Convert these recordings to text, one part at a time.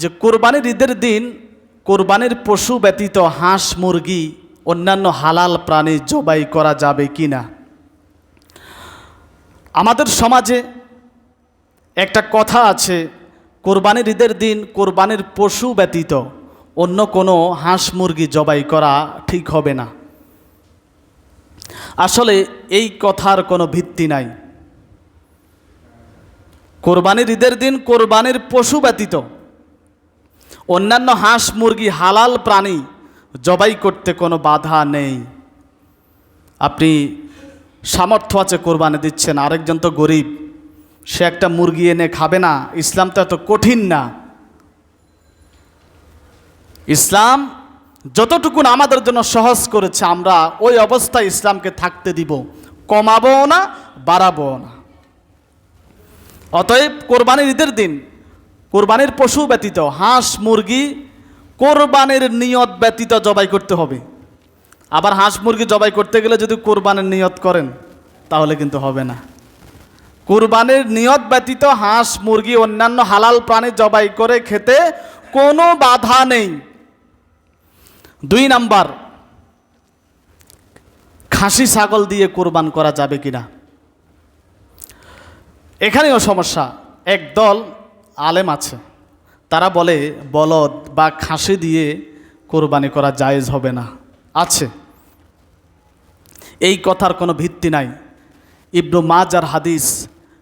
যে কোরবানির ঈদের দিন কোরবানির পশু ব্যতীত হাঁস মুরগি অন্যান্য হালাল প্রাণী জবাই করা যাবে কি না। আমাদের সমাজে একটা কথা আছে, কোরবানির ঈদের দিন কোরবানির পশু ব্যতীত অন্য কোনো হাঁস মুরগি জবাই করা ঠিক হবে না। আসলে এই কথার কোনো ভিত্তি নাই। কোরবানির ঈদের দিন কোরবানির পশু ব্যতীত অন্যান্য হাঁস মুরগি হালাল প্রাণী জবাই করতে কোনো বাধা নেই। আপনি সামর্থ্য আছে কোরবানি দিচ্ছেন, আরেকজন তো গরিব, সে একটা মুরগি এনে খাবে না। ইসলাম তো এত কঠিন না। ইসলাম যতটুকুন আমাদের জন্য সহজ করেছে আমরা ওই অবস্থায় ইসলামকে থাকতে দিব, কমাবো না বাড়াবো না। অতএব কোরবানির ঈদের দিন কোরবানির পশু ব্যতীত হাঁস মুরগি কোরবানির নিয়ত ব্যতীত জবাই করতে হবে। আবার হাঁস মুরগি জবাই করতে গেলে যদি কোরবানির নিয়ত করেন তাহলে কিন্তু হবে না। কোরবানির নিয়ত ব্যতীত হাঁস মুরগি অন্যান্য হালাল প্রাণী জবাই করে খেতে কোনো বাধা নেই। 2 নাম্বার, খাসি ছাগল দিয়ে কোরবান করা যাবে কিনা, এখানেও সমস্যা। একদল আলেম আছে, তারা বলে বলদ বা খাসি দিয়ে কোরবানি করা জায়েজ হবে না। আছে, এই কথার কোনো ভিত্তি নাই। ইবনু মাজার হাদিস,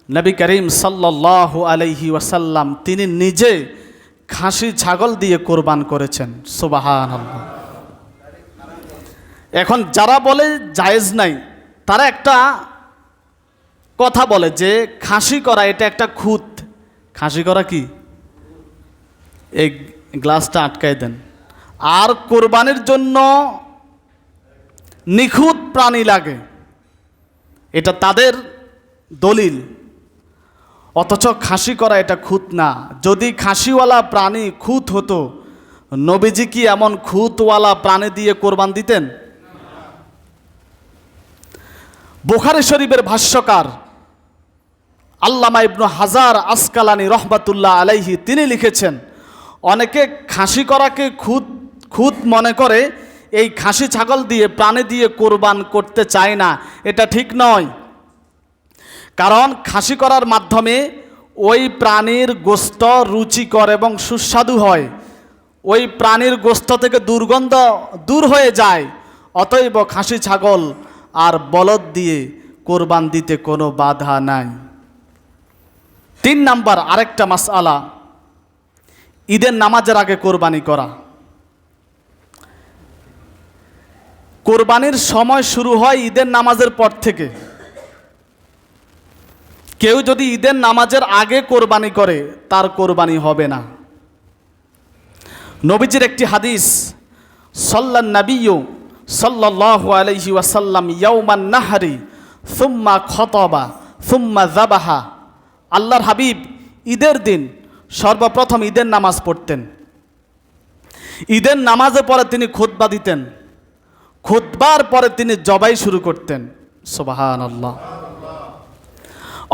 নবী করিম সাল্লাল্লাহু আলাইহি ওয়াসাল্লাম তিনি নিজে খাসি ছাগল দিয়ে কোরবান করেছেন। সুবহানাল্লাহ। এখন যারা বলে জায়েজ নাই, তারা একটা কথা বলে যে খাসি করা এটা একটা খুঁত। খাসি করা কি? এই গ্লাসটা আটকায় দেন। আর কোরবানির জন্য নিখুঁত প্রাণী লাগে, এটা তাদের দলিল। অথচ খাসি করা এটা খুঁত না। যদি খাসিওয়ালা প্রাণী খুঁত হতো, নবীজি কি এমন খুঁতওয়ালা প্রাণী দিয়ে কোরবান দিতেন? বুখারী শরীফের ভাষ্যকার আল্লামা ইবনু হাজার আসকালানি রহমাতুল্লাহ আলাইহি তিনি লিখেছেন, অনেকে খাসি করাকে খুঁত মনে করে, এই খাসি ছাগল দিয়ে প্রাণী দিয়ে কোরবান করতে চায় না। এটা ঠিক নয়। কারণ খাসি করার মাধ্যমে ওই প্রাণীর গোশত রুচিকর এবং সুস্বাদু হয়, ওই প্রাণীর গোশত থেকে দুর্গন্ধ দূর হয়ে যায়। অতএব খাসি ছাগল আর বলদ দিয়ে কোরবান দিতে কোনো বাধা নাই। 3 নাম্বার, আরেকটা মাসআলা, ঈদের নামাজের আগে কোরবানি করা। কোরবানির সময় শুরু হয় ঈদের নামাজের পর থেকে। কেউ যদি ঈদের নামাজের আগে কোরবানি করে তার কোরবানি হবে না। নবীজির একটি হাদিস, সাল্লান নাবিয়্যু সাল্লাল্লাহু আলাইহি ওয়াসাল্লাম ইয়াউমান নাহরি সুম্মা খতবা সুম্মা যাবাহা। আল্লাহর হাবিব ঈদের দিন সর্বপ্রথম ঈদের নামাজ পড়তেন। ঈদের নামাজের পরে তিনি খুতবা দিতেন, খুতবার পরে তিনি জবাই শুরু করতেন। সুবহানাল্লাহ।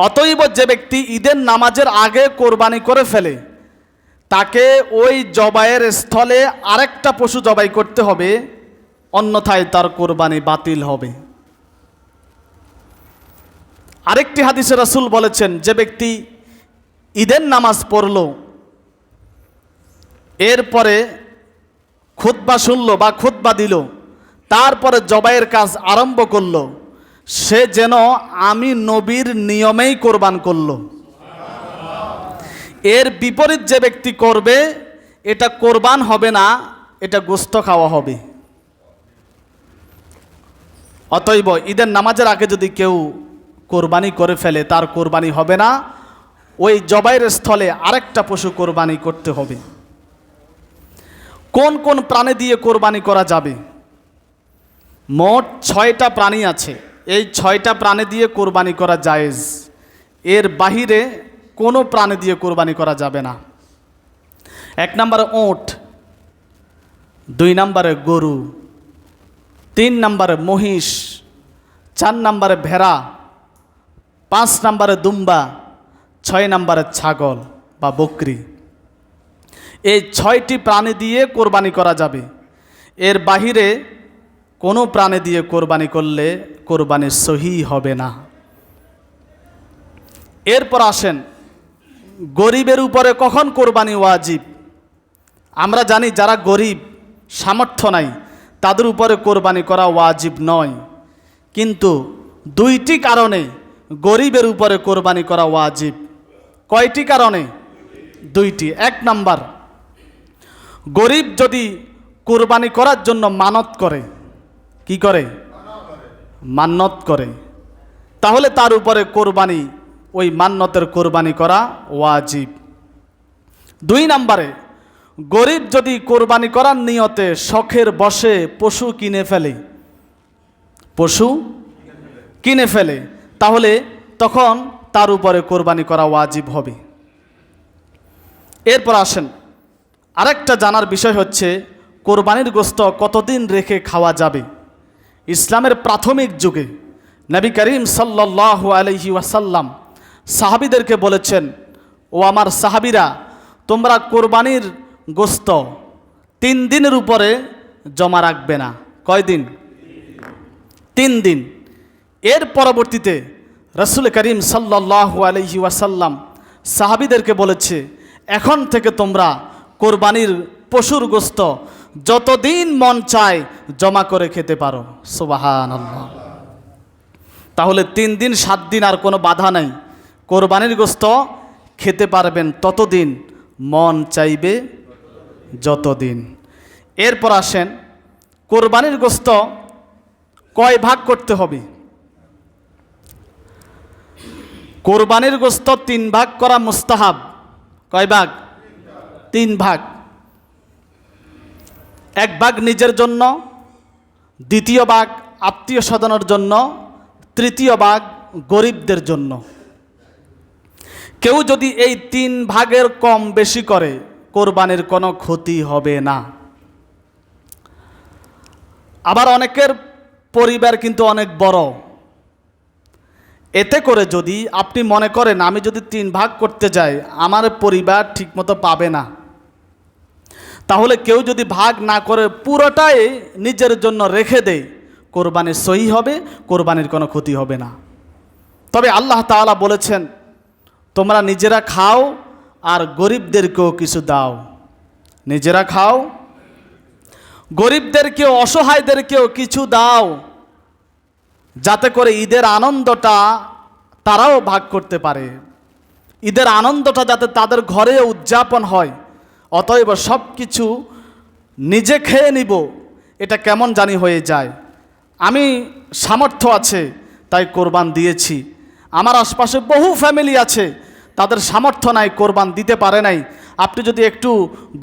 অতএব যে ব্যক্তি ঈদের নামাজের আগে কোরবানি করে ফেলে তাকে ওই জবাইয়ের স্থলে আরেকটা পশু জবাই করতে হবে, অন্যথায় তার কোরবানি বাতিল হবে। আরেকটি হাদিসে রাসূল বলেছেন, যে ব্যক্তি ঈদের নামাজ পড়ল, এরপরে খুতবা শুনলো বা খুতবা দিল, তারপরে জবাইয়ের কাজ আরম্ভ করলো, সে যেন আমি নবীর নিয়মেই কোরবান করলো। এর বিপরীত যে ব্যক্তি করবে এটা কোরবান হবে না, এটা গোশত খাওয়া হবে। অতএব ঈদের নামাজের আগে যদি কেউ কোরবানি করে ফেলে তার কোরবানি হবে না, ওই জবাইয়ের স্থলে আরেকটা পশু কোরবানি করতে হবে। কোন কোন প্রাণী দিয়ে কোরবানি করা যাবে? মোট 6টা প্রাণী আছে। এই 6টা প্রাণী দিয়ে কোরবানি করা জায়েজ। এর বাহিরে কোনো প্রাণী দিয়ে কোরবানি করা যাবে না। 1 নম্বরে ওঁট, 2 নম্বরে গরু, 3 নম্বরে মহিষ, 4 নম্বরে ভেড়া, 5 নম্বরে দুম্বা, 6 নম্বরে ছাগল বা বকরি। এই 6টি প্রাণী দিয়ে কোরবানি করা যাবে। এর বাহিরে কোনো প্রাণী দিয়ে কোরবানি করলে কোরবানি সহি হবে না। এরপর আসেন, গরিবের উপরে কখন কোরবানি ওয়াজিব? আমরা জানি যারা গরিব, সামর্থ্য নাই, তাদের উপরে কোরবানি করা ওয়াজিব নয়। কিন্তু 2টি কারণে গরিবের উপরে কোরবানি করা ওয়াজিব। কয়টি কারণে? 2টি। 1 নাম্বার, গরিব যদি কোরবানি করার জন্য মানত করে, কি করে? মান্নত করে, তাহলে তার উপরে কোরবানি, ওই মান্নতের কোরবানি করা ওয়াজিব। 2 নাম্বারে, গরিব যদি কোরবানি করার নিয়তে শখের বশে পশু কিনে ফেলে, তাহলে তখন তার উপরে কোরবানি করা ওয়াজিব হবে। এরপর আসেন, আরেকটা জানার বিষয় হচ্ছে কোরবানির গোশত কতদিন রেখে খাওয়া যাবে। ইসলামের প্রাথমিক যুগে নবী করিম সাল্লাল্লাহু আলাইহি ওয়াসাল্লাম সাহাবীদেরকে বলেছেন, ও আমার সাহাবীরা, তোমরা কোরবানির গোশত 3 দিনের উপরে জমা রাখবে না। কয় দিন? 3 দিন। এর পরবর্তীতে রাসূল করিম সাল্লাল্লাহু আলাইহি ওয়াসাল্লাম সাহাবীদেরকে বলেছে, এখন থেকে তোমরা কোরবানির পশুর গোশত যতদিন মন চায় জমা করে খেতে পারো। সুবহানাল্লাহ। তাহলে 3 দিন 7 দিন আর কোনো বাধা নাই, কোরবানির গোশত খেতে পারবেন ততদিন, মন চাইবে যতদিন। এরপর আসেন, কোরবানির গোশত কয় ভাগ করতে হবে? কোরবানির গোশত 3 ভাগ করা মুস্তাহাব। কয় ভাগ? 3 ভাগ। 1 ভাগ নিজের জন্য, 2য় ভাগ আত্মীয় স্বজনের জন্য, 3য় ভাগ গরিবদের জন্য। কেউ যদি এই 3 ভাগের কম বেশি করে কোরবানির কোনো ক্ষতি হবে না। আবার অনেকের পরিবার কিন্তু অনেক বড়, এতে করে যদি আপনি মনে করেন আমি যদি 3 ভাগ করতে যাই আমার পরিবার ঠিকমতো পাবে না, তাহলে কেউ যদি ভাগ না করে পুরোটাই নিজের জন্য রেখে দেয়, কোরবানি সহি হবে, কোরবানির কোনো ক্ষতি হবে না। তবে আল্লাহ তাআলা বলেছেন, তোমরা নিজেরা খাও আর গরিবদেরকেও কিছু দাও। নিজেরা খাও, গরিবদেরকেও, অসহায়দেরকেও কিছু দাও, যাতে করে ঈদের আনন্দটা তারাও ভাগ করতে পারে, ঈদের আনন্দটা যাতে তাদের ঘরে উদযাপন হয়। অতএব সব কিছু নিজে খেয়ে নিব, এটা কেমন জানি হয়ে যায়। আমি সামর্থ্য আছে তাই কোরবান দিয়েছি, আমার আশপাশে বহু ফ্যামিলি আছে তাদের সামর্থ্য নাই, কোরবান দিতে পারে নাই। আপনি যদি একটু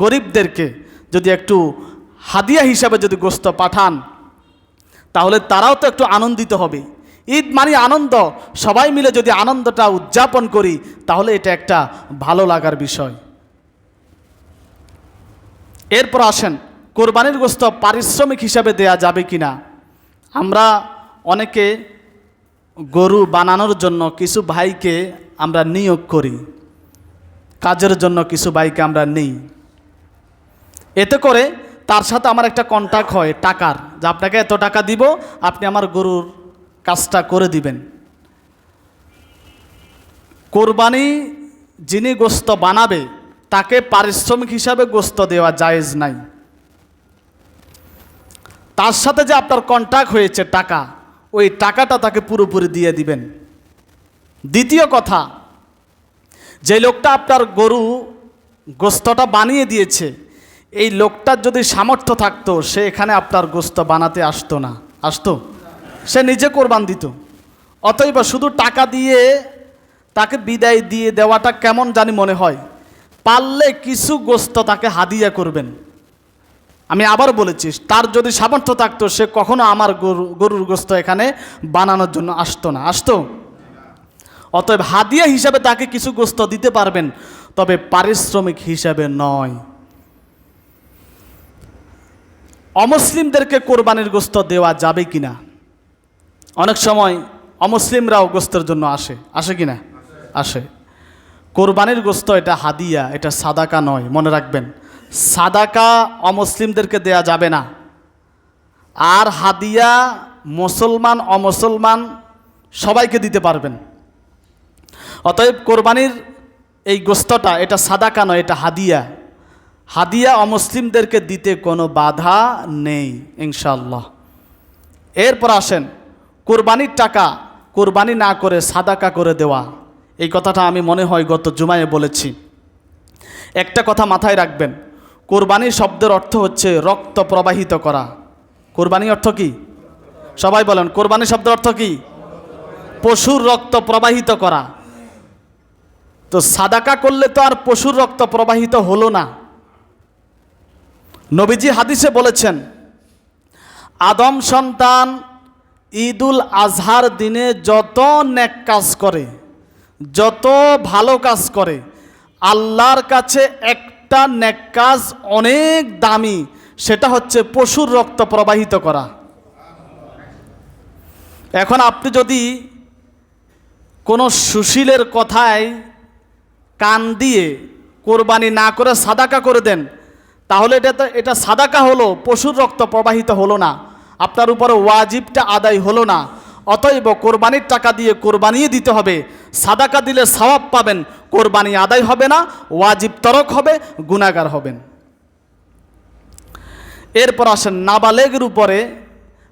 গরিবদেরকে যদি একটু হাদিয়া হিসাবে যদি গোশত পাঠান, তাহলে তারাও তো একটু আনন্দিত হবে। ঈদ মানে আনন্দ, সবাই মিলে যদি আনন্দটা উদযাপন করি তাহলে এটা একটা ভালো লাগার বিষয়। এরপর আসেন, কোরবানির গোশত পারিশ্রমিক হিসাবে দেয়া যাবে কিনা। আমরা অনেকে গরু বানানোর জন্য কিছু ভাইকে আমরা নিয়োগ করি, কাজের জন্য কিছু ভাইকে আমরা নেই। এতে করে তার সাথে আমার একটা কন্ট্যাক্ট হয় টাকার, যে আপনাকে এত টাকা দিব, আপনি আমার গরুর কাজটা করে দিবেন। কোরবানি যিনি গোশত বানাবে তাকে পারিশ্রমিক হিসাবে গোশত দেওয়া জায়েজ নাই। তার সাথে যে আপনার কন্ট্যাক্ট হয়েছে টাকা, ওই টাকাটা তাকে পুরোপুরি দিয়ে দিবেন। দ্বিতীয় কথা, যে লোকটা আপনার গরু গোশতটা বানিয়ে দিয়েছে, এই লোকটার যদি সামর্থ্য থাকতো সে এখানে আপনার গোশত বানাতে আসতো না, আসতো? সে নিজে কোরবান দিত। অতএব শুধু টাকা দিয়ে তাকে বিদায় দিয়ে দেওয়াটা কেমন জানি মনে হয়। পারলে কিছু গোশত তাকে হাদিয়া করবেন। আমি আবার বলেছি, তার যদি সামর্থ্য থাকতো সে কখনো আমার গরুর গোশত এখানে বানানোর জন্য আসতো না, আসতো? অতএব হাদিয়া হিসাবে তাকে কিছু গোশত দিতে পারবেন, তবে পারিশ্রমিক হিসাবে নয়। অমুসলিমদেরকে কোরবানির গোশত দেওয়া যাবে কিনা। অনেক সময় অমুসলিমরাও গোশতের জন্য আসে, আসে কিনা? আসে। কোরবানির গোশত এটা হাদিয়া, এটা সাদাকা নয়, মনে রাখবেন। সাদাকা অমুসলিমদেরকে দেয়া যাবে না, আর হাদিয়া মুসলমান অমুসলমান সবাইকে দিতে পারবেন। অতএব কোরবানির এই গোশতটা এটা সাদাকা নয়, এটা হাদিয়া। হাদিয়া অমুসলিমদেরকে দিতে কোনো বাধা নেই ইনশাআল্লাহ। এরপর আসেন কোরবানির টাকা কোরবানি না করে সাদাকা করে দেওয়া। এই কথাটা আমি মনে হয় গত জুমায় বলেছি। একটা কথা মাথায় রাখবেন, কোরবানি শব্দের অর্থ হচ্ছে রক্ত প্রবাহিত করা। কোরবানি অর্থ কি? সবাই বলেন, কোরবানি শব্দের অর্থ কি? পশুর রক্ত প্রবাহিত করা। তো সাদাকা করলে তো আর পশুর রক্ত প্রবাহিত হলো না। নবীজি হাদিসে বলেছেন, আদম সন্তান ঈদুল আজহার দিনে যত নেক কাজ করে, যত ভালো কাজ করে, আল্লাহর কাছে একটা নেক কাজ অনেক দামি, সেটা হচ্ছে পশুর রক্ত প্রবাহিত করা। এখন আপনি যদি কোনো সুশীলের কথায় কান দিয়ে কোরবানি না করে সাদাকা করে দেন, তাহলে এটা সাদাকা হলো, পশুর রক্ত প্রবাহিত হলো না, আপনার উপরে ওয়াজিবটা আদায় হলো না। অতএব কোরবানির টাকা দিয়ে কোরবানিয়ে দিতে হবে। সাদাকা দিলে সওয়াব পাবেন, কোরবানি আদায় হবে না, ওয়াজিব তরক হবে, গুনাহগার হবেন। এরপর আসেন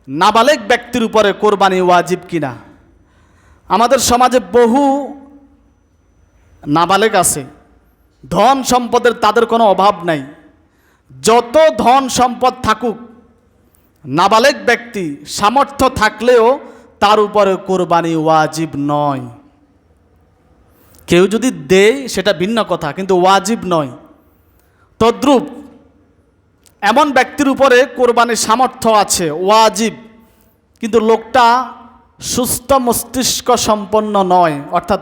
নাবালেগ ব্যক্তির উপরে কোরবানি ওয়াজিব কিনা। আমাদের সমাজে বহু নাবালেগ আছে, ধন সম্পদের তাদের কোনো অভাব নাই। যত ধন সম্পদ থাকুক, নাবালেগ ব্যক্তি সামর্থ্য থাকলেও তার উপরে কোরবানি ওয়াজিব নয়। কেউ যদি দেয় সেটা ভিন্ন কথা, কিন্তু ওয়াজিব নয়। তদ্রূপ এমন ব্যক্তির উপরে কোরবানির সামর্থ্য আছে, ওয়াজিব, কিন্তু লোকটা সুস্থ মস্তিষ্ক সম্পন্ন নয়, অর্থাৎ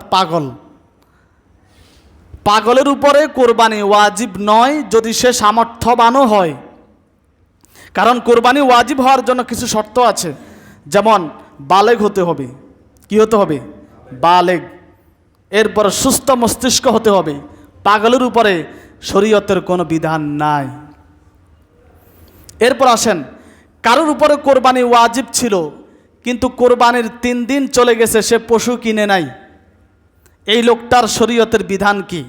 পাগলের উপরে কোরবানি ওয়াজিব নয় যদি সে সামর্থ্যবানও হয়। কারণ কোরবানি ওয়াজিব হওয়ার জন্য কিছু শর্ত আছে, যেমন বালেগ হতে হবে। কি হতে হবে? বালেগ। এরপর সুস্থ মস্তিষ্ক হতে হবে। পাগলের উপরে শরীয়তের কোনো বিধান নাই। এরপর আসেন, কারোর উপরে কোরবানি ওয়াজিব ছিল, কিন্তু কোরবানির 3 দিন চলে গেছে, সে পশু কিনে নাই। এই লোকটার শরীয়তের বিধান কি?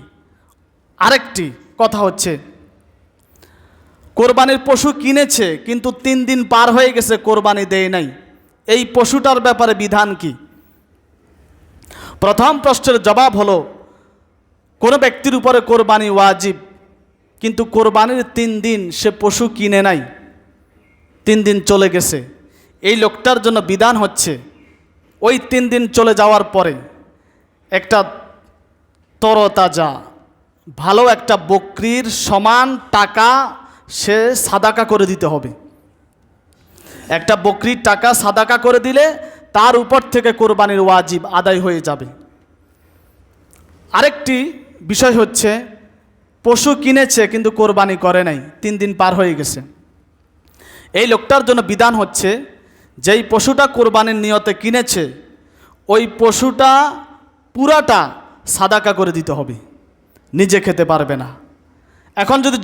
আরেকটি কথা হচ্ছে, কোরবানির পশু কিনেছে কিন্তু 3 দিন পার হয়ে গেছে, কোরবানি দেয় নাই। এই পশুটার ব্যাপারে বিধান কি? প্রথম প্রশ্নের জবাব হলো, কোনো ব্যক্তির উপরে কোরবানি ওয়াজিব, কিন্তু কোরবানির 3 দিন সে পশু কিনে নাই, 3 দিন চলে গেছে। এই লোকটার জন্য বিধান হচ্ছে, ওই 3 দিন চলে যাওয়ার পরে একটা তরতাজা ভালো একটা বকরির সমান টাকা সে সাদাকা করে দিতে হবে। একটা বকরির টাকা সাদাকা করে দিলে তার উপর থেকে কোরবানির ওয়াজিব আদায় হয়ে যাবে। আরেকটি বিষয় হচ্ছে, পশু কিনেছে কিন্তু কোরবানি করে নাই, 3 দিন পার হয়ে গেছে। এই লোকটার জন্য বিধান হচ্ছে, যেই পশুটা কোরবানির নিয়তে কিনেছে, ওই পশুটা পুরাটা সাদাকা করে দিতে হবে, নিজে খেতে পারবে না। এখন যদি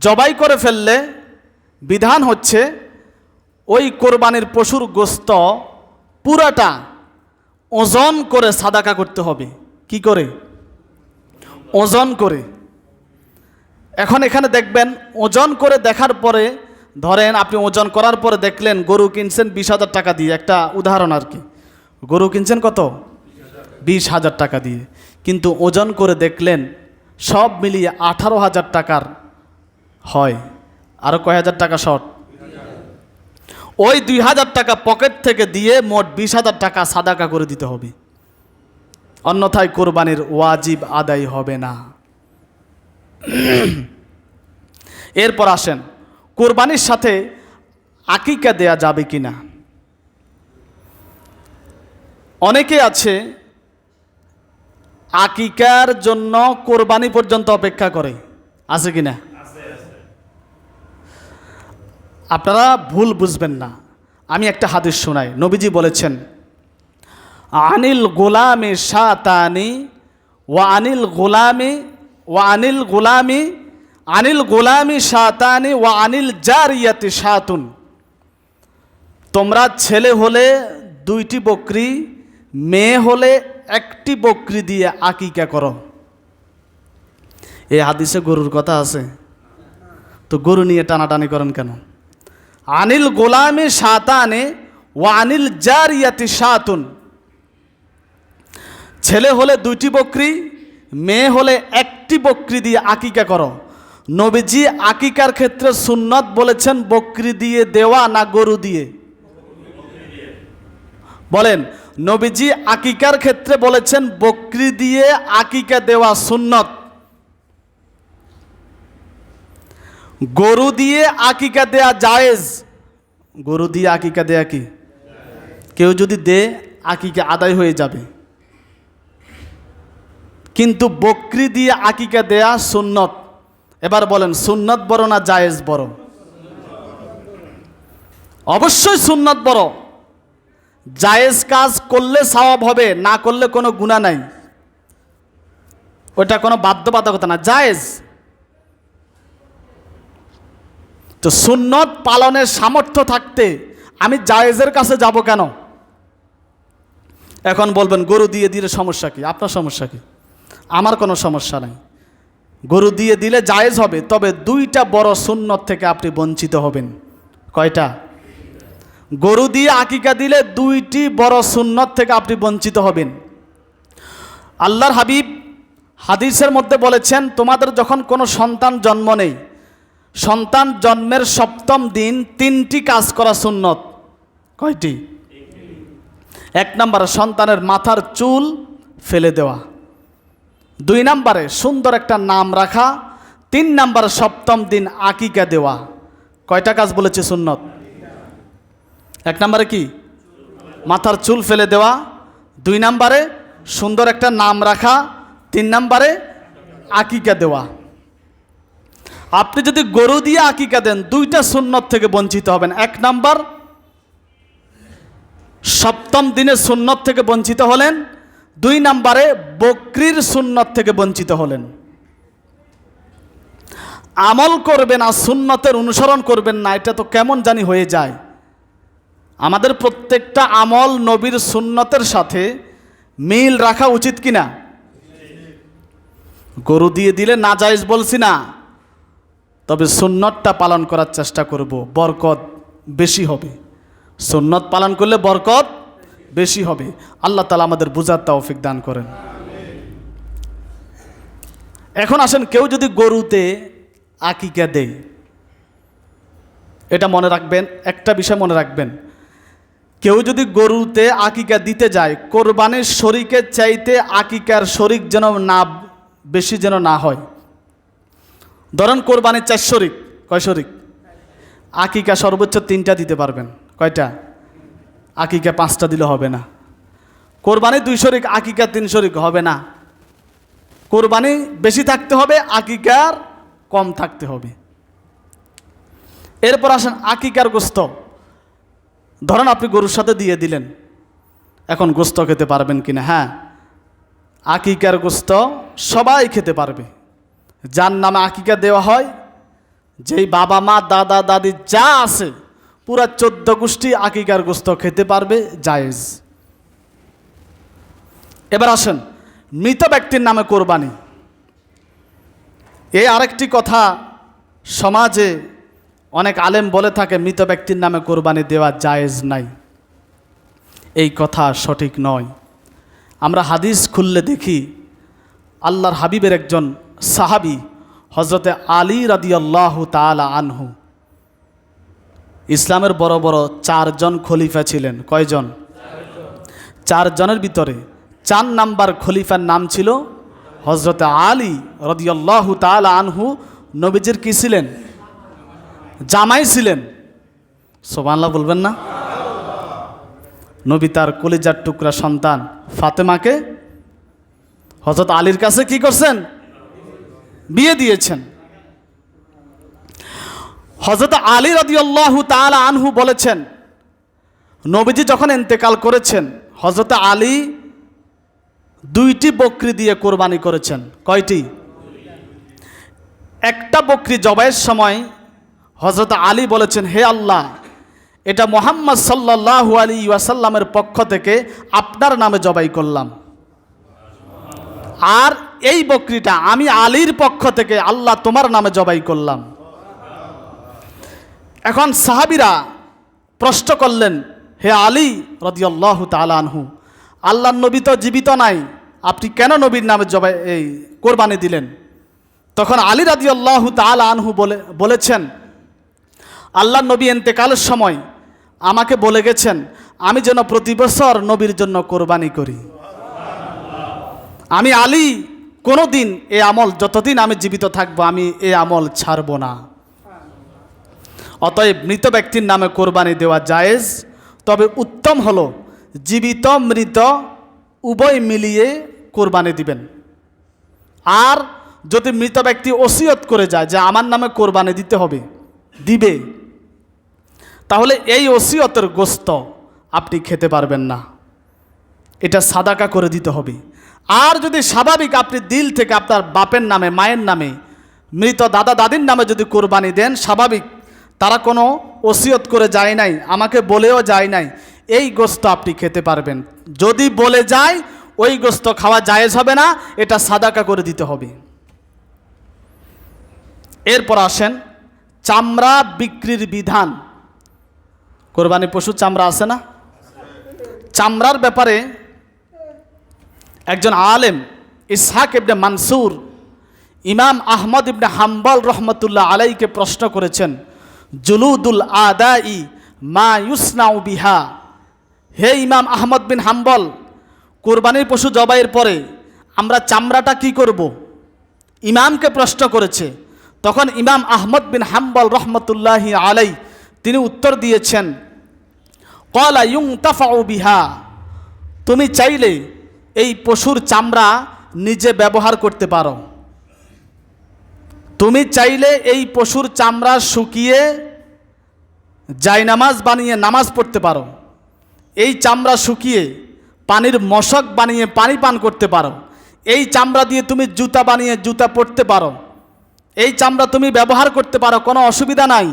জবাই করে ফেললে বিধান হচ্ছে, ওই কোরবানির পশুর গোশত পুরাটা ওজন করে সাদাকা করতে হবে। কি করে? ওজন করে। এখন এখানে দেখবেন, ওজন করে দেখার পরে, ধরেন আপনি ওজন করার পরে দেখলেন গরু কিনছেন 20,000 টাকা দিয়ে, একটা উদাহরণ আর কি, গরু কিনছেন কত? 20,000 টাকা দিয়ে, কিন্তু ওজন করে দেখলেন সব মিলিয়ে 18,000 টাকার হয়, আরও কয় হাজার টাকা শর্ট। ওই 2,000 টাকা পকেট থেকে দিয়ে মোট 20,000 টাকা সাদাকা করে দিতে হবে, অন্যথায় কোরবানির ওয়াজিব আদায় হবে না। এরপর আসেন, কোরবানির সাথে আকিকা দেয়া যাবে কিনা। অনেকে আছে আকিকার জন্য কোরবানি পর্যন্ত অপেক্ষা করে, আছে কিনা? আপনারা ভুল বুঝবেন না, আমি একটা হাদিস শোনাই। নবীজি বলেছেন, আনিল গোলামি শাতানি ওয়া আনিল গোলামি আনিল গোলামি শাতানি ওয়া আনিল জারিয়াতি শাতুন, তোমরা ছেলে হলে 2টি বকরি, মেয়ে হলে 1টি বকরি দিয়ে আকিকা করো। এই হাদিসে গরুর কথা আছে, তো গরু নিয়ে টানাটানি করেন কেন? আনিল গোলামি শাতানে ওয়া আনিল জারিয়াতি শাতুন, ছেলে হলে 2টি বকরি, মেয়ে হলে 1টি বকরি দিয়ে আকিকা করো। নবীজি আকিকার ক্ষেত্রে সুন্নত বলেছেন বকরি দিয়ে দেওয়া না গরু দিয়ে? বলেন, নবীজি আকিকার ক্ষেত্রে বলেছেন বকরি দিয়ে আকিকা দেওয়া সুন্নত, গরু দিয়ে আকিকা দেয়া জায়েজ। গরু দিয়ে আকিকা দেয়া কি? কেউ যদি দে আকিকা আদায় হয়ে যাবে, কিন্তু বকরি দিয়ে আকিকা দেয়া সুন্নত। এবার বলেন সুন্নত বড় না জায়েজ বড়? অবশ্যই সুন্নত বড়। জায়েজ কাজ করলে সওয়াব হবে, না করলে কোনো গুনাহ নাই, ওটা কোনো বাধ্যবাধকতা না, জায়েজ। তো সুন্নত পালনের সামর্থ্য থাকতে আমি জায়েজের কাছে যাব কেন? এখন বলবেন গরু দিয়ে দিলে সমস্যা কি? আপনার সমস্যা কি? আমার কোনো সমস্যা নাই, গরু দিয়ে দিলে জায়েজ হবে, তবে 2টা বড় সুন্নত থেকে আপনি বঞ্চিত হবেন। কয়টা? গরু দিয়ে আকিকা দিলে 2টি বড় সুন্নত থেকে আপনি বঞ্চিত হবেন। আল্লাহর হাবিব হাদিসের মধ্যে বলেছেন, তোমাদের যখন কোনো সন্তান জন্ম নেই, সন্তান জন্মের 7ম দিন 3টি কাজ করা সুন্নত। কয়টি? 1 নম্বরে সন্তানের মাথার চুল ফেলে দেওয়া, 2 নম্বরে সুন্দর একটা নাম রাখা, 3 নম্বরে 7ম দিন আকিকা দেওয়া। কয়টা কাজ বলেছে সুন্নত? 1 নম্বরে কি? মাথার চুল ফেলে দেওয়া, 2 নম্বরে সুন্দর একটা নাম রাখা, 3 নম্বরে আকিকা দেওয়া। আপনি যদি গরু দিয়ে আকিকা দেন 2টা সুন্নত থেকে বঞ্চিত হবেন। 1 নম্বর 7ম দিনের সুন্নত থেকে বঞ্চিত হলেন, 2 নম্বরে বকরির সুন্নত থেকে বঞ্চিত হলেন। আমল করবেন আর সুন্নতের অনুসরণ করবেন না, এটা তো কেমন জানি হয়ে যায়। আমাদের প্রত্যেকটা আমল নবীর সুন্নতের সাথে মিল রাখা উচিত কিনা? গরু দিয়ে দিলে না জায়েজ বলছি না, তবে সুন্নতটা পালন করার চেষ্টা করব, বরকত বেশি হবে। সুন্নত পালন করলে বরকত বেশি হবে। আল্লাহ তাআলা আমাদের বুঝার তৌফিক দান করেন। এখন আসেন, কেউ যদি গরুতে আকিকা দেয়, এটা মনে রাখবেন, একটা বিষয় মনে রাখবেন, কেউ যদি গরুতে আকিকা দিতে যায়, কোরবানির শরীকের চাইতে আকিকার শরীক যেন না বেশি যেন না হয়। ধরেন কোরবানির 4 শরীক, কয় শরীক? আকিকা সর্বোচ্চ 3টা দিতে পারবেন। কয়টা? আকিকা 5টা দিলে হবে না। কোরবানি 2 শরীক, আকিকা 3 শরীক হবে না। কোরবানি বেশি থাকতে হবে, আকিকার কম থাকতে হবে। এরপর আসেন আকিকার গোস্ত। ধরেন আপনি গরুর সাথে দিয়ে দিলেন, এখন গোস্ত খেতে পারবেন কিনা? হ্যাঁ, আকিকার গোস্ত সবাই খেতে পারবে। যার নামে আকিকা দেওয়া হয়, যেই বাবা মা দাদা দাদি যা আছে পুরা 14 গোষ্ঠী আকিকার গোস্ত খেতে পারবে, জায়েজ। এবার আসেন মৃত ব্যক্তির নামে কোরবানি। এই আরেকটি কথা সমাজে অনেক আলেম বলে থাকে, মৃত ব্যক্তির নামে কোরবানি দেওয়া জায়েজ নাই। এই কথা সঠিক নয়। আমরা হাদিস খুললে দেখি আল্লাহর হাবিবের একজন সাহাবী হযরতে আলী রাদিয়াল্লাহু তাআলা আনহু, ইসলামের বড় বড় 4 জন খলিফা ছিলেন। কয়জন? 4 জনের ভিতরে 4 নাম্বার খলিফার নাম ছিল হযরতে আলী রাদিয়াল্লাহু তাআলা আনহু। নবীজির কি ছিলেন? জামাই ছিলেন। সুবহানাল্লাহ বলবেন না? নবী তার কলিজার টুকরা সন্তান ফাতেমাকে হযরত আলীর কাছে কি করছেন? বিয়ে দিয়েছেন। হযরত আলী রাদিয়াল্লাহু তাআলা আনহু বলেছেন, নবীজি যখন ইন্তেকাল করেছেন, হযরত আলী 2টি বকরি দিয়ে কোরবানি করেছেন। কয়টি? একটা বকরি জবাইয়ের সময় হযরত আলী বলেছেন, হে আল্লাহ, এটা মুহাম্মদ সাল্লাল্লাহু আলাইহি ওয়াসাল্লামের পক্ষ থেকে আপনার নামে জবাই করলাম, আর এই বকরিটা আমি আলীর পক্ষ থেকে আল্লাহ তোমার নামে জবাই করলাম। এখন সাহাবীরা প্রশ্ন করলেন, হে আলী রাদিয়াল্লাহু তাআলা আনহু, আল্লাহর নবী তো জীবিত নাই, আপনি কেন নবীর নামে জবাই কোরবানি দিলেন? তখন আলী রাদিয়াল্লাহু তাআলা আনহু বলেছেন, আল্লাহর নবী ইন্তেকালের সময় আমাকে বলে গেছেন আমি যেন প্রতি বছর নবীর জন্য কোরবানি করি। আমি আলী কোনো দিন এ আমল, যতদিন আমি জীবিত থাকবো আমি এ আমল ছাড়ব না। অতএব মৃত ব্যক্তির নামে কোরবানি দেওয়া জায়েজ, তবে উত্তম হলো জীবিত মৃত উভয় মিলিয়ে কোরবানি দিবেন। আর যদি মৃত ব্যক্তি ওসিয়ত করে যায় যে আমার নামে কোরবানি দিতে হবে, দিবে, তাহলে এই ওসিয়তের গোশত আপনি খেতে পারবেন না, এটা সাদাকা করে দিতে হবে। আর যদি স্বাভাবিক আপনি দিল থেকে আপনার বাপের নামে, মায়ের নামে, মৃত দাদা দাদির নামে যদি কোরবানি দেন, স্বাভাবিক, তারা কোনো ওসিয়ত করে যায় নাই, আমাকে বলেও যায় নাই, এই গোশত আপনি খেতে পারবেন। যদি বলে যায় ওই গোশত খাওয়া জায়েজ হবে না, এটা সাদাকা করে দিতে হবে। এরপর আসেন চামড়া বিক্রির বিধান। কোরবানি পশু চামড়া আছে না? চামড়ার ব্যাপারে একজন আলেম ইসহাক ইবনে মানসুর ইমাম আহমদ ইবনে হাম্বল রহমতুল্লাহ আলাইকে প্রশ্ন করেছেন, জুলুদুল আদাই মা ইউসনাউ বিহা। হে ইমাম আহমদ বিন হাম্বল, কোরবানির পশু জবাইয়ের পরে আমরা চামড়াটা কি করব? ইমামকে প্রশ্ন করেছে। তখন ইমাম আহমদ বিন হাম্বল রহমতুল্লাহি আলাই তিনি উত্তর দিয়েছেন, ক্বালা ইউনতাফাউ বিহা। তুমি চাইলে এই পশুর চামড়া নিজে ব্যবহার করতে পারো। তুমি চাইলে এই পশুর চামড়া শুকিয়ে জায়নামাজ বানিয়ে নামাজ পড়তে পারো। এই চামড়া শুকিয়ে পানির মশক বানিয়ে পানি পান করতে পারো। এই চামড়া দিয়ে তুমি জুতা বানিয়ে জুতা পরতে পারো। এই চামড়া তুমি ব্যবহার করতে পারো, কোনো অসুবিধা নাই।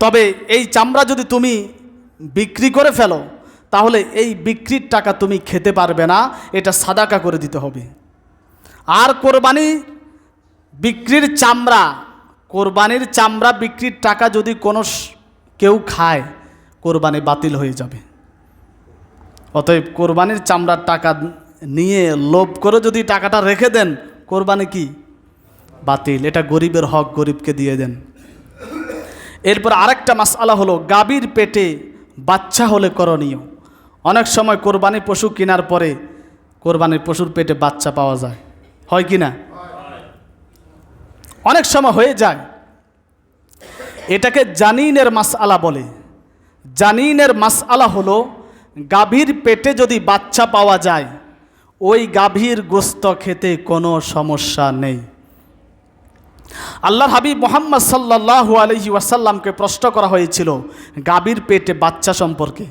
তবে এই চামড়া যদি তুমি বিক্রি করে ফেলো, তাহলে এই বিক্রির টাকা তুমি খেতে পারবে না, এটা সাদাকা করে দিতে হবে। আর কোরবানি বিক্রির চামড়া, কোরবানির চামড়া বিক্রির টাকা যদি কোনো কেউ খায়, কোরবানি বাতিল হয়ে যাবে। অতএব কোরবানির চামড়ার টাকা নিয়ে লোভ করে যদি টাকাটা রেখে দেন, কোরবানি কি বাতিল, এটা গরিবের হক, গরিবকে দিয়ে দেন। এরপর আরেকটা মাসআলা হলো গাভীর পেটে বাচ্চা হলে করণীয়। অনেক সময় কোরবানি পশু কেনার পরে কোরবানির পশুর পেটে বাচ্চা পাওয়া যায়, হয় কি না? অনেক সময় হয়ে যায়। এটাকে জানিনের মাসআলা বলে। জানিনের মাসআলা হলো গাভীর পেটে যদি বাচ্চা পাওয়া যায়, ওই গাভীর গোশত খেতে কোনো সমস্যা নেই। আল্লাহর হাবিব মুহাম্মদ সাল্লাল্লাহু আলাইহি ওয়াসাল্লামকে প্রশ্ন করা হয়েছিল গাভীর পেটে বাচ্চা সম্পর্কে।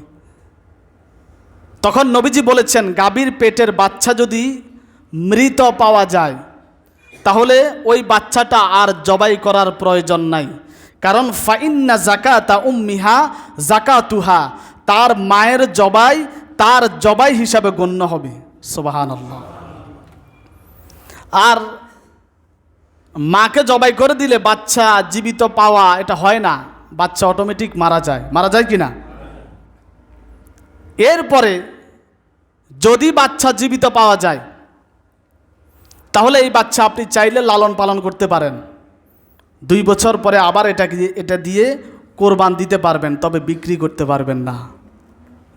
তখন নবীজি বলেছেন, গাভীর পেটের বাচ্চা যদি মৃত পাওয়া যায়, তাহলে ওই বাচ্চাটা আর জবাই করার প্রয়োজন নাই। কারণ ফাইন্না জাকাতা উম্মিহা জাকাতুহা, তার মায়ের জবাই তার জবাই হিসাবে গণ্য হবে। সুবহানাল্লাহ। আর মাকে জবাই করে দিলে বাচ্চা জীবিত পাওয়া এটা হয় না, বাচ্চা অটোমেটিক মারা যায়। মারা যায় কি না? এরপরে যদি বাচ্চা জীবিত পাওয়া যায়, তাহলে এই বাচ্চা আপনি চাইলে লালন পালন করতে পারেন। 2 বছর পরে আবার এটা দিয়ে কোরবান দিতে পারবেন, তবে বিক্রি করতে পারবেন না।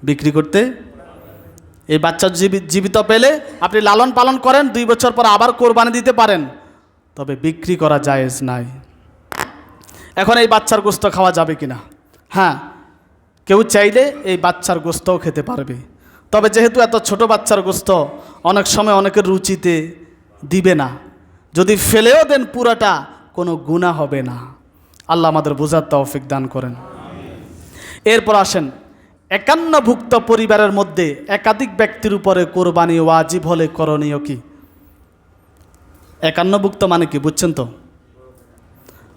বিক্রি করতে, এই বাচ্চা জীবিত পেলে আপনি লালন পালন করেন, 2 বছর পর আবার কোরবানি দিতে পারেন, তবে বিক্রি করা জায়েজ নাই। এখন এই বাচ্চার গোশত খাওয়া যাবে কিনা? হ্যাঁ, কেউ চাইলে এই বাচ্চার গোশতও খেতে পারবে। তবে যেহেতু এত ছোট বাচ্চার গোশত অনেক সময় অনেকের রুচিতে দিবে না, যদি ফেলেও দেন পুরাটা কোনো গুনাহ হবে না। আল্লাহ আমাদের বোঝার তৌফিক দান করেন। এরপর আসেন 51ভুক্ত পরিবারের মধ্যে একাধিক ব্যক্তির উপরে কোরবানি ওয়াজিব হলে করণীয় কি? একান্নভুক্ত মানে কি বুঝছেন তো?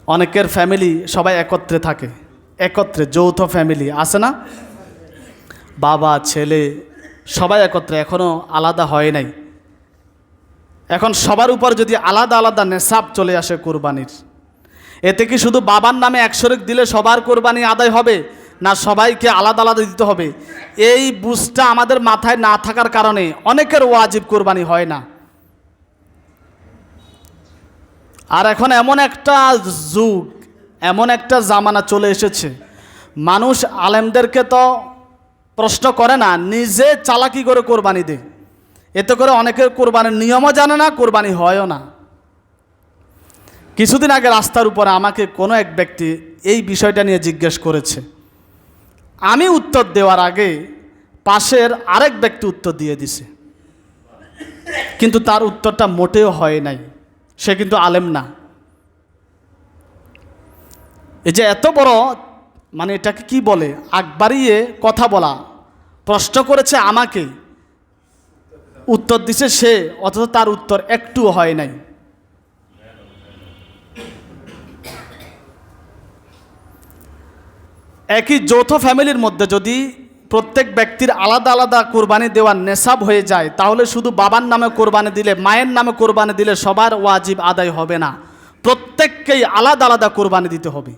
অনেকের ফ্যামিলি সবাই একত্রে থাকে, একত্রে যৌথ ফ্যামিলি আছে না, বাবা ছেলে সবাই একত্রে, এখনও আলাদা হয় নাই। এখন সবার উপর যদি আলাদা আলাদা নেশাব চলে আসে কোরবানির, এতে কি শুধু বাবার নামে 1 শরিক দিলে সবার কোরবানি আদায় হবে, না সবাইকে আলাদা আলাদা দিতে হবে? এই বুঝটা আমাদের মাথায় না থাকার কারণে অনেকের ওয়াজিব কোরবানি হয় না। আর এখন এমন একটা যুগ, এমন একটা জামানা চলে এসেছে, মানুষ আলেমদেরকে তো প্রশ্ন করে না, নিজে চালাকি করে কোরবানি দেয়। এতে করে অনেকের কোরবানির নিয়মও জানে না, কোরবানি হয়ও না। কিছুদিন আগে রাস্তার উপরে আমাকে কোনো এক ব্যক্তি এই বিষয়টা নিয়ে জিজ্ঞেস করেছে। আমি উত্তর দেওয়ার আগে পাশের আরেক ব্যক্তি উত্তর দিয়ে দিছে, কিন্তু তার উত্তরটা মোটেও হয় নাই। সে কিন্তু আলেম না। এই যে এত বড়, মানে এটাকে কি বলে, আগ বাড়িয়ে কথা বলা, প্রশ্ন করেছে আমাকে, উত্তর দিছে সে, অথচ তার উত্তর একটুও হয় নাই। একই যৌথ ফ্যামিলির মধ্যে যদি প্রত্যেক ব্যক্তির আলাদা আলাদা কোরবানি দেওয়ার নেশাব হয়ে যায়, তাহলে শুধু বাবার নামে কোরবানি দিলে, মায়ের নামে কোরবানি দিলে সবার ওয়াজিব আদায় হবে না। প্রত্যেককেই আলাদা আলাদা কোরবানি দিতে হবে,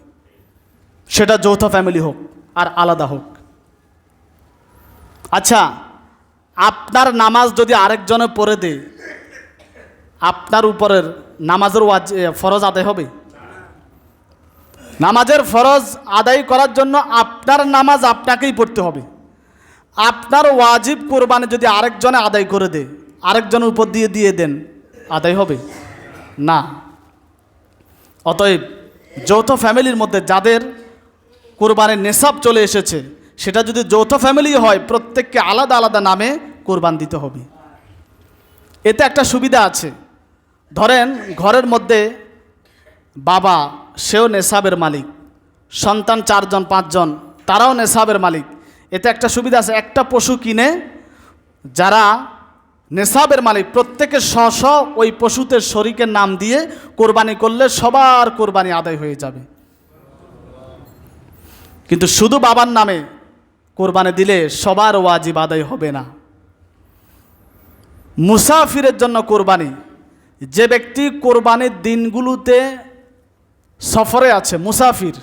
সেটা যৌথ ফ্যামিলি হোক আর আলাদা হোক। আচ্ছা, আপনার নামাজ যদি আরেকজনে পড়ে দেয়, আপনার উপরের নামাজের ফরজ আদায় হবে? নামাজের ফরজ আদায় করার জন্য আপনার নামাজ আপনাকেই পড়তে হবে। আপনার ওয়াজিব কোরবানি যদি আরেকজনে আদায় করে দেয়, আরেকজনের উপর দিয়ে দেন, আদায় হবে না। অতএব যৌথ ফ্যামিলির মধ্যে যাদের কোরবানির নেশাব চলে এসেছে, সেটা যদি যৌথ ফ্যামিলি হয়, প্রত্যেককে আলাদা আলাদা নামে কোরবান দিতে হবে। এতে একটা সুবিধা আছে, ধরেন ঘরের মধ্যে বাবা, সেও নেশাবের মালিক, সন্তান 4 জন 5 জন, তারাও নেশাবের মালিক। এতে একটা সুবিধা আছে, একটা পশু কিনে যারা নেশাবের মালিক প্রত্যেকে স্ব ওই পশুতে শরীকের নাম দিয়ে কোরবানি করলে সবার কোরবানি আদায় হয়ে যাবে। কিন্তু শুধু বাবার নামে কোরবানি দিলে সবার ওয়াজিব আদায় হবে না। মুসাফিরের জন্য কোরবানি, যে ব্যক্তি কোরবানির দিনগুলোতে সফরে আছে, মুসাফির,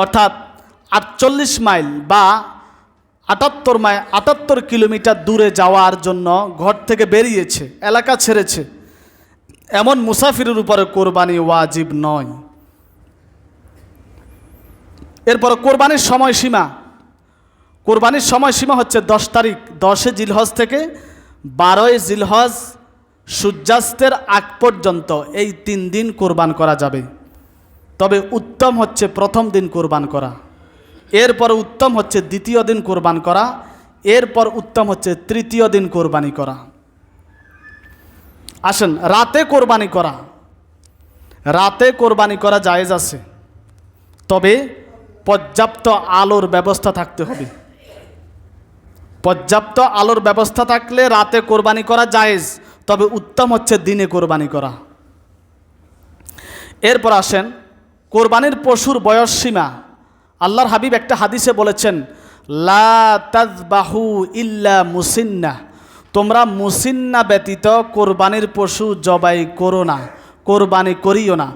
অর্থাৎ 48 মাইল বা 78 কিলোমিটার দূরে যাওয়ার জন্য ঘর থেকে বেরিয়েছে, এলাকা ছেড়েছে, এমন মুসাফিরের উপরে কোরবানি ওয়াজিব নয়। এরপর কোরবানির সময়সীমা, কোরবানির সময়সীমা হচ্ছে 10 তারিখ, 10 জিলহজ থেকে 12 জিলহজ সূর্যাস্তের আগ পর্যন্ত, এই 3 দিন কোরবান করা যাবে। তবে উত্তম হচ্ছে প্রথম দিন কোরবান করা, এরপর উত্তম হচ্ছে দ্বিতীয় দিন কোরবান করা, এরপর উত্তম হচ্ছে তৃতীয় দিন কোরবানি করা। আসেন, রাতে কোরবানি করা, রাতে কোরবানি করা জায়েজ আছে, তবে পর্যাপ্ত আলোর ব্যবস্থা থাকতে হবে। পর্যাপ্ত আলোর ব্যবস্থা থাকলে রাতে কোরবানি করা জায়েজ, তবে উত্তম হচ্ছে দিনে কোরবানি করা। এরপর আসেন কোরবানির পশুর বয়স সীমা। আল্লাহর হাবিব একটা হাদিসে বলেছেন, লা তাযবাহু ইল্লা মুসিন্না, তোমরা মুসিন্না ব্যতীত কোরবানির পশু জবাই করো না, কোরবানি করিও না।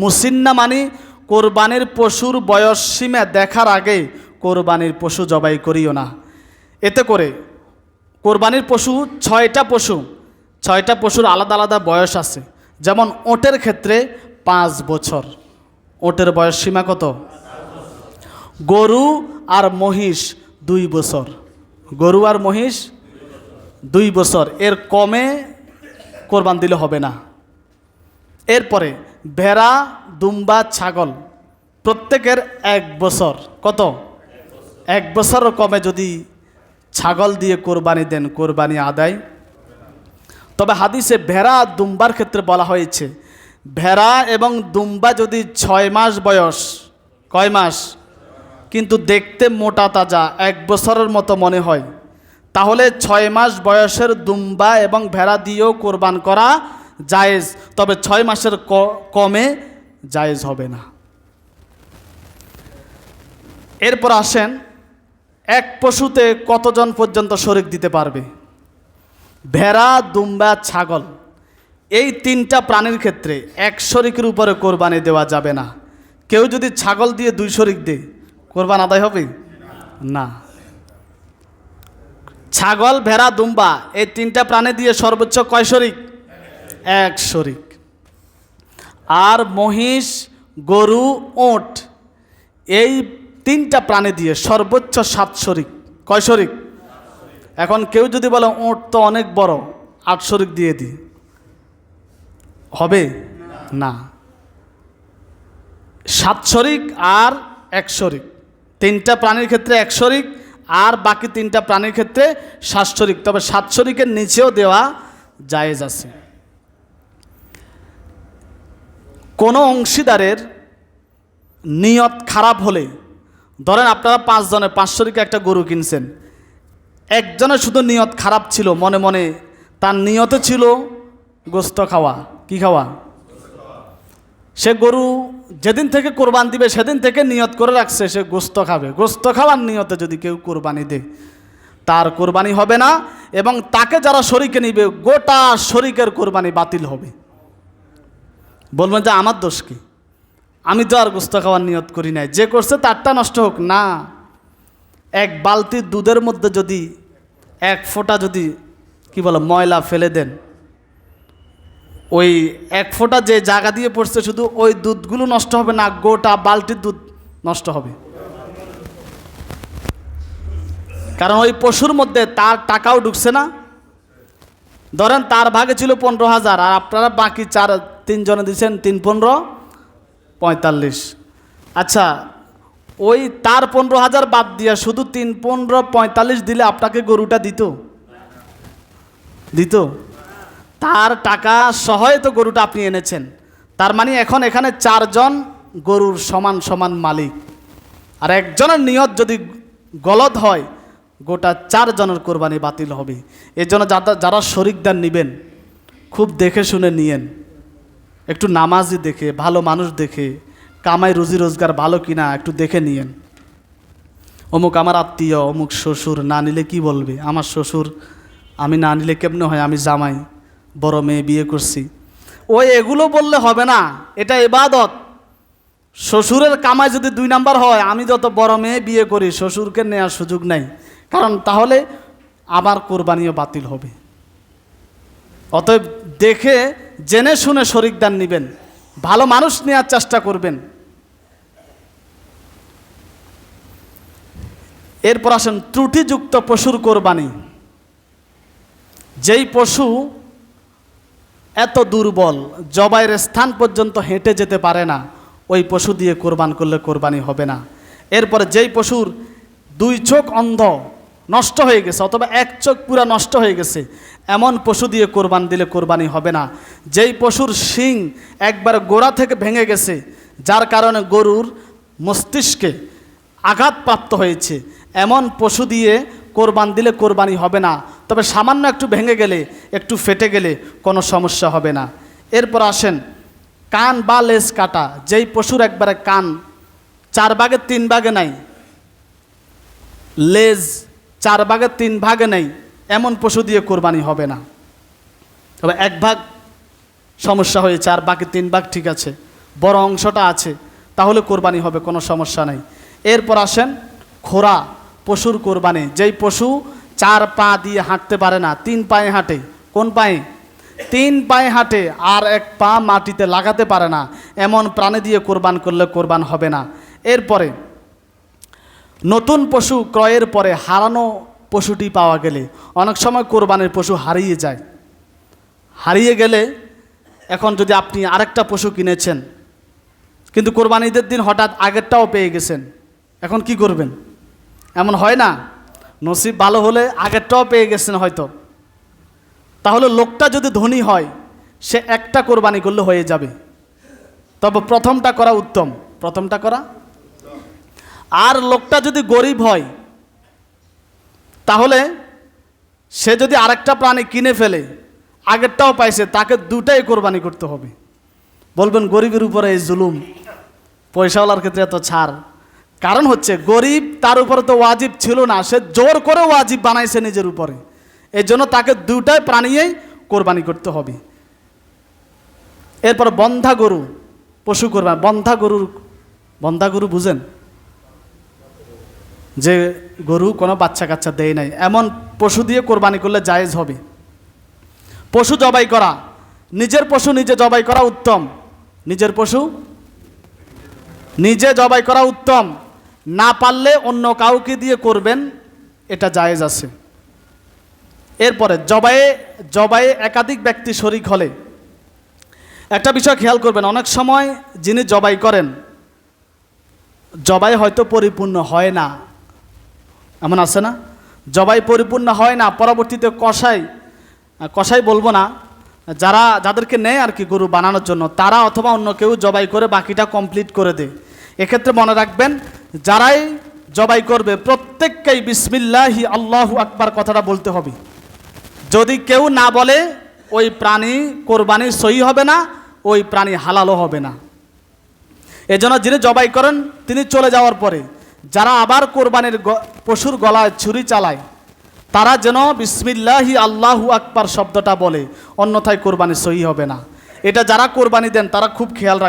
মুসিন্না মানে কোরবানির পশুর বয়স সীমা দেখার আগে কোরবানির পশু জবাই করিও না। এতে করে কোরবানির পশু 6টা পশুর আলাদা আলাদা বয়স আছে। যেমন ওটের ক্ষেত্রে 5 বছর, ওটের বয়স সীমা কত? গরু আর মহিষ 2 বছর, গরু আর মহিষ 2 বছর, এর কমে কোরবান দিলে হবে না। এরপরে ভেড়া, দুম্বা, ছাগল প্রত্যেকের 1 বছর, কত? 1 বছরের কমে যদি ছাগল দিয়ে কোরবানি দেন, কোরবানি আদায়। তবে হাদিসে ভেড়া দুম্বার ক্ষেত্রে বলা হয়েছে, ভেড়া এবং দুম্বা যদি 6 মাস বয়স, কয় মাস, কিন্তু দেখতে মোটা তাজা 1 বছরের মতো মনে হয়, তাহলে 6 মাস বয়সের দুম্বা এবং ভেড়া দিয়েও কোরবান করা জায়েজ, তবে 6 মাসের কমে জায়েজ হবে না। এরপর আসেন, এক পশুতে কতজন পর্যন্ত শরিক দিতে পারবে? ভেড়া, দুম্বা, ছাগল, এই 3টা প্রাণীর ক্ষেত্রে এক শরিকের উপরে কোরবানি দেওয়া যাবে না। কেউ যদি ছাগল দিয়ে 2 শরিক দেয়, কোরবান আদায় হবে না। ছাগল, ভেড়া, দুম্বা এই 3টা প্রাণী দিয়ে সর্বোচ্চ কয় শরিক? 1 শরিক। আর মহিষ, গরু, ওট এই 3টা প্রাণী দিয়ে সর্বোচ্চ 7 শরিক। কয় শরিক? এখন কেউ যদি বলে ওট তো অনেক বড়, 8 শরিক দিয়ে দিই, হবে না। 7 শরিক আর 1 শরিক, 3টা প্রাণীর ক্ষেত্রে 1 শরিক, আর বাকি 3টা প্রাণীর ক্ষেত্রে 7 শরিক। তবে 7 শরিকের নিচেও দেওয়া জায়েজ আছে। কোনো অংশীদারের নিয়ত খারাপ হলে, ধরেন আপনারা 5 জনে 5 শরিকে একটা গরু কিনছেন, একজনের শুধু নিয়ত খারাপ ছিল, মনে মনে তার নিয়তে ছিল গোস্ত খাওয়া। কি খাওয়া? সে গরু যেদিন থেকে কোরবান দিবে সেদিন থেকে নিয়ত করে রাখছে সে গোস্ত খাবে। গোস্ত খাওয়ার নিয়তে যদি কেউ কোরবানি দেয়, তার কোরবানি হবে না, এবং তাকে যারা শরিকে নিবে গোটা শরিকের কোরবানি বাতিল হবে। বলবেন যে আমার দোষ কি, আমি তো আর গোস্ত খাওয়ার নিয়ত করি নাই, যে করছে তারটা নষ্ট হোক না। 1 বালতি দুধের মধ্যে যদি 1 ফোঁটা যদি কি বলো ময়লা ফেলে দেন, ওই 1 ফোঁটা যে জায়গা দিয়ে পড়ছে শুধু ওই দুধগুলো নষ্ট হবে না, গোটা বালতির দুধ নষ্ট হবে। কারণ ওই পশুর মধ্যে তার টাকাও ঢুকছে না। ধরেন তার ভাগে ছিল 15,000, আর আপনারা বাকি 3 জনে দিচ্ছেন 3 15 45। আচ্ছা, ওই তার 15,000 বাদ দিয়া শুধু 3 15 45 দিলে আপনাকে গরুটা দিত? তার টাকা সহায় তো গরুটা আপনি এনেছেন। তার মানে এখন এখানে 4 জন গরুর সমান সমান মালিক, আর একজনের নিয়ত যদি গলত হয় গোটা 4 জনের কোরবানি বাতিল হবে। এর জন্য যারা শরিকদার নেবেন খুব দেখে শুনে নিয়েন, একটু নামাজি দেখে, ভালো মানুষ দেখে, কামাই রুজি রোজগার ভালো কিনা একটু দেখে নিয়েন। অমুক আমার আত্মীয়, অমুক শ্বশুর, না নিলে কি বলবে? আমার শ্বশুর, আমি না নিলে কেমনে হয়, আমি জামাই, বড় মেয়ে বিয়ে করছি, ওই এগুলো বললে হবে না। এটা ইবাদত। শ্বশুরের কামাই যদি 2 নাম্বার হয়, আমি যত বড় মেয়ে বিয়ে করি শ্বশুরকে নেওয়ার সুযোগ নাই, কারণ তাহলে আমার কোরবানিও বাতিল হবে। অতএব দেখে জেনে শুনে শরিকদার নেবেন, ভালো মানুষ নেওয়ার চেষ্টা করবেন। এরপর আসেন ত্রুটিযুক্ত পশুর কোরবানি। যেই পশু এত দুর্বল, জবাইয়ের স্থান পর্যন্ত হেঁটে যেতে পারে না, ওই পশু দিয়ে কোরবান করলে কোরবানি হবে না। এরপরে যেই পশুর 2 চোখ অন্ধ, নষ্ট হয়ে গেছে, অথবা 1 চোখ পুরা নষ্ট হয়ে গেছে, এমন পশু দিয়ে কোরবান দিলে কোরবানি হবে না। যেই পশুর শিং একবার গোড়া থেকে ভেঙে গেছে, যার কারণে গরুর মস্তিষ্কে আঘাতপ্রাপ্ত হয়েছে, এমন পশু দিয়ে কোরবান দিলে কোরবানি হবে না। তবে সামান্য একটু ভেঙে গেলে, একটু ফেটে গেলে কোনো সমস্যা হবে না। এরপর আসেন কান বা লেজ কাটা। যেই পশুর একবারে কান 4 ভাগের 3 ভাগে নাই, লেজ 4 ভাগের 3 ভাগে নেই, এমন পশু দিয়ে কোরবানি হবে না। তবে 1 ভাগ সমস্যা হয়েছে আর বাকি 3 ভাগ ঠিক আছে, বড় অংশটা আছে, তাহলে কোরবানি হবে, কোনো সমস্যা নেই। এরপর আসেন খোরা পশুর কোরবানি। যেই পশু 4 পা দিয়ে হাঁটতে পারে না, 3 পায়ে হাঁটে। কোন পায়ে? 3 পায়ে হাঁটে, আর 1 পা মাটিতে লাগাতে পারে না, এমন প্রাণী দিয়ে কোরবান করলে কোরবান হবে না। এরপরে নতুন পশু ক্রয়ের পরে হারানো পশুটি পাওয়া গেলে, অনেক সময় কোরবানির পশু হারিয়ে যায়। হারিয়ে গেলে এখন যদি আপনি আরেকটা পশু কিনেছেন, কিন্তু কোরবানি ঈদের দিন হঠাৎ আগেরটাও পেয়ে গেছেন, এখন কি করবেন? এমন হয় না? নসিব ভালো হলে আগেরটাও পেয়ে গেছেন হয়তো, তাহলে লোকটা যদি ধনী হয় সে একটা কোরবানি করলে হয়ে যাবে। তবে প্রথমটা করা উত্তম, প্রথমটা করা। আর লোকটা যদি গরিব হয় তাহলে সে যদি আরেকটা প্রাণী কিনে ফেলে, আগেরটাও পাইছে, তাকে দুটাই কোরবানি করতে হবে। বলবেন গরিবের উপরে এই জুলুম, পয়সাওয়ালার ক্ষেত্রে এত ছাড়। কারণ হচ্ছে গরিব, তার উপরে তো ওয়াজিব ছিল না, সে জোর করে ওয়াজিব বানাইছে নিজের উপরে, এই জন্য তাকে দুটাই প্রাণীই কোরবানি করতে হবে। এরপর বন্ধা গরু পশু কোরবানি। বন্ধা গরু বুঝেন? যে গরু কোনো বাচ্চা কাচ্চা দেয় নাই, এমন পশু দিয়ে কোরবানি করলে জায়েজ হবে। পশু জবাই করা, নিজের পশু নিজে জবাই করা উত্তম। নিজের পশু নিজে জবাই করা উত্তম। না পারলে অন্য কাউকে দিয়ে করবেন, এটা জায়েজ আছে। এরপরে জবাইয়ে একাধিক ব্যক্তি শরিক হলে একটা বিষয় খেয়াল করবেন, অনেক সময় যিনি জবাই করেন, জবাই হয়তো পরিপূর্ণ হয় না, এমন আছে না? জবাই পরিপূর্ণ হয় না, পরবর্তীতে কসাই বলবো না, যাদেরকে নেয় আর কি গরু বানানোর জন্য, তারা অথবা অন্য কেউ জবাই করে বাকিটা কমপ্লিট করে দেয়। এক্ষেত্রে মনে রাখবেন, যারাই জবাই করবে প্রত্যেককেই বিসমিল্লাহি আল্লাহু আকবার কথাটা বলতে হবে। যদি কেউ না বলে, ওই প্রাণী কোরবানি সহি হবে না, ওই প্রাণী হালালও হবে না। এজন্য যিনি জবাই করেন, তিনি চলে যাওয়ার পরে যারা আবার কোরবানির পশুর গলায় ছুরি চালায়, তারা যেন বিসমিল্লাহি আল্লাহু আকবার শব্দটা বলে, অন্যথায় কোরবানি সহি হবে না। এটা যারা কোরবানি দেন তারা খুব খেয়াল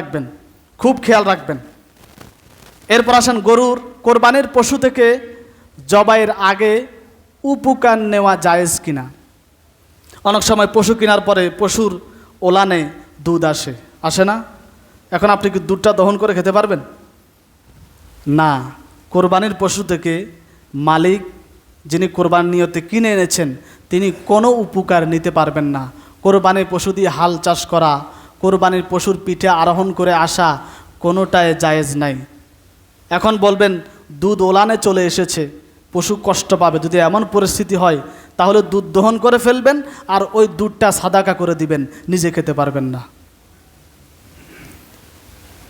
রাখবেন। এরপর আসেন গরুর কোরবানির পশু থেকে জবাইয়ের আগে উপকার নেওয়া জায়েজ কিনা। অনেক সময় পশু কেনার পরে পশুর ওলানে দুধ আসে না? এখন আপনি কি দুধটা দহন করে খেতে পারবেন? না। কোরবানির পশু থেকে মালিক, যিনি কোরবান নিয়তে কিনে এনেছেন, তিনি কোনো উপকার নিতে পারবেন না। কোরবানির পশু দিয়ে হাল চাষ করা, কোরবানির পশুর পিঠে আরোহণ করে আসা, কোনোটাই জায়েজ নাই। এখন বলবেন দুধ ওলানে চলে এসেছে, পশু কষ্ট পাবে। যদি এমন পরিস্থিতি হয়, তাহলে দুধ দহন করে ফেলবেন, আর ওই দুধটা সাদাকা করে দিবেন, নিজে খেতে পারবেন না।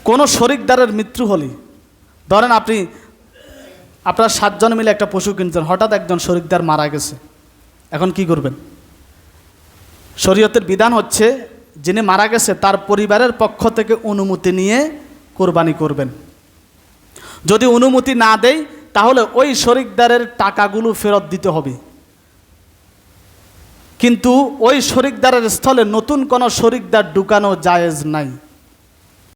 কোনো শরিকদারের মৃত্যু হলে, ধরেন আপনারা 7 জন মিলে একটা পশু কিনছেন, হঠাৎ একজন শরিকদার মারা গেছে, এখন কি করবেন? শরীয়তের বিধান হচ্ছে, যিনি মারা গেছে তার পরিবারের পক্ষ থেকে অনুমতি নিয়ে কোরবানি করবেন। যদি অনুমতি না দেয়, তাহলে ওই শরিকদারের টাকাগুলো ফেরত দিতে হবে। কিন্তু ওই শরিকদারের স্থলে নতুন কোনো শরিকদার ঢুকানো জায়েজ নাই।